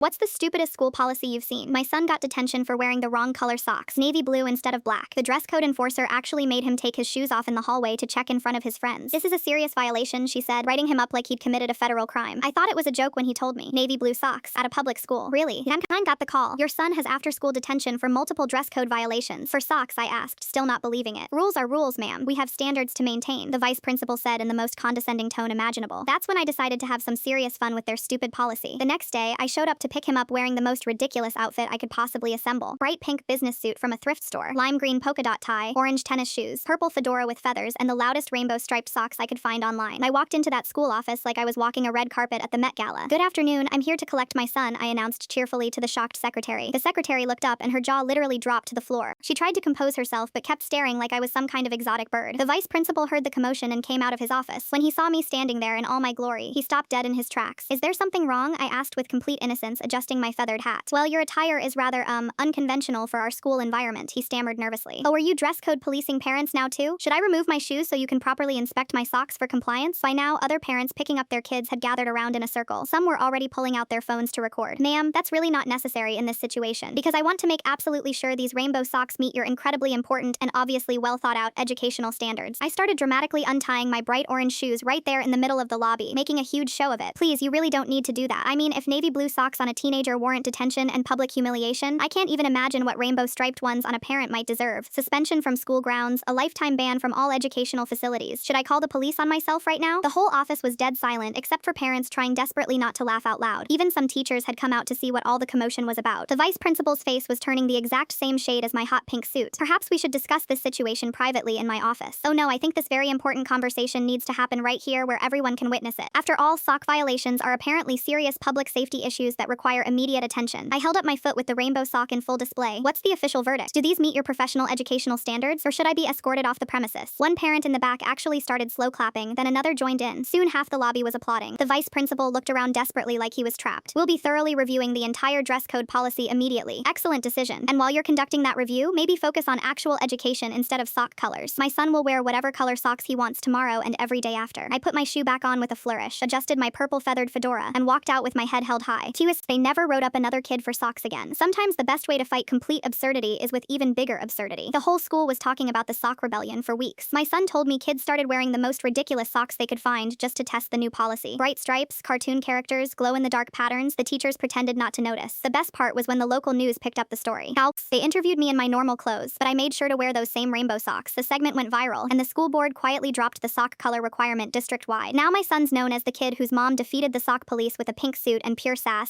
What's the stupidest school policy you've seen? My son got detention for wearing the wrong color socks, navy blue instead of black. The dress code enforcer actually made him take his shoes off in the hallway to check in front of his friends. This is a serious violation, she said, writing him up like he'd committed a federal crime. I thought it was a joke when he told me. Navy blue socks at a public school. Really? Mankind got the call. Your son has after-school detention for multiple dress code violations. For socks, I asked, still not believing it. Rules are rules, ma'am. We have standards to maintain, the vice principal said in the most condescending tone imaginable. That's when I decided to have some serious fun with their stupid policy. The next day, I showed up to pick him up wearing the most ridiculous outfit I could possibly assemble. Bright pink business suit from a thrift store, lime green polka dot tie, orange tennis shoes, purple fedora with feathers, and the loudest rainbow striped socks I could find online. I walked into that school office like I was walking a red carpet at the Met Gala. Good afternoon, I'm here to collect my son, I announced cheerfully to the shocked secretary. The secretary looked up and her jaw literally dropped to the floor. She tried to compose herself but kept staring like I was some kind of exotic bird. The vice principal heard the commotion and came out of his office. When he saw me standing there in all my glory, he stopped dead in his tracks. Is there something wrong? I asked with complete innocence, adjusting my feathered hat. Well, your attire is rather, unconventional for our school environment, he stammered nervously. Oh, are you dress code policing parents now too? Should I remove my shoes so you can properly inspect my socks for compliance? By now, other parents picking up their kids had gathered around in a circle. Some were already pulling out their phones to record. Ma'am, that's really not necessary in this situation, because I want to make absolutely sure these rainbow socks meet your incredibly important and obviously well thought out educational standards. I started dramatically untying my bright orange shoes right there in the middle of the lobby, making a huge show of it. Please, you really don't need to do that. I mean, if navy blue socks on a teenager warrant detention and public humiliation, I can't even imagine what rainbow striped ones on a parent might deserve. Suspension from school grounds, a lifetime ban from all educational facilities. Should I call the police on myself right now? The whole office was dead silent except for parents trying desperately not to laugh out loud. Even some teachers had come out to see what all the commotion was about. The vice principal's face was turning the exact same shade as my hot pink suit. Perhaps we should discuss this situation privately in my office. Oh no, I think this very important conversation needs to happen right here where everyone can witness it. After all, sock violations are apparently serious public safety issues that require immediate attention. I held up my foot with the rainbow sock in full display. What's the official verdict? Do these meet your professional educational standards, or should I be escorted off the premises? One parent in the back actually started slow clapping, then another joined in. Soon half the lobby was applauding. The vice principal looked around desperately like he was trapped. We'll be thoroughly reviewing the entire dress code policy immediately. Excellent decision. And while you're conducting that review, maybe focus on actual education instead of sock colors. My son will wear whatever color socks he wants tomorrow and every day after. I put my shoe back on with a flourish, adjusted my purple feathered fedora, and walked out with my head held high. Twist, they never wrote up another kid for socks again. Sometimes the best way to fight complete absurdity is with even bigger absurdity. The whole school was talking about the sock rebellion for weeks. My son told me kids started wearing the most ridiculous socks they could find just to test the new policy. Bright stripes, cartoon characters, glow-in-the-dark patterns, the teachers pretended not to notice. The best part was when the local news picked up the story. They interviewed me in my normal clothes, but I made sure to wear those same rainbow socks. The segment went viral, and the school board quietly dropped the sock color requirement district-wide. Now my son's known as the kid whose mom defeated the sock police with a pink suit and pure sass.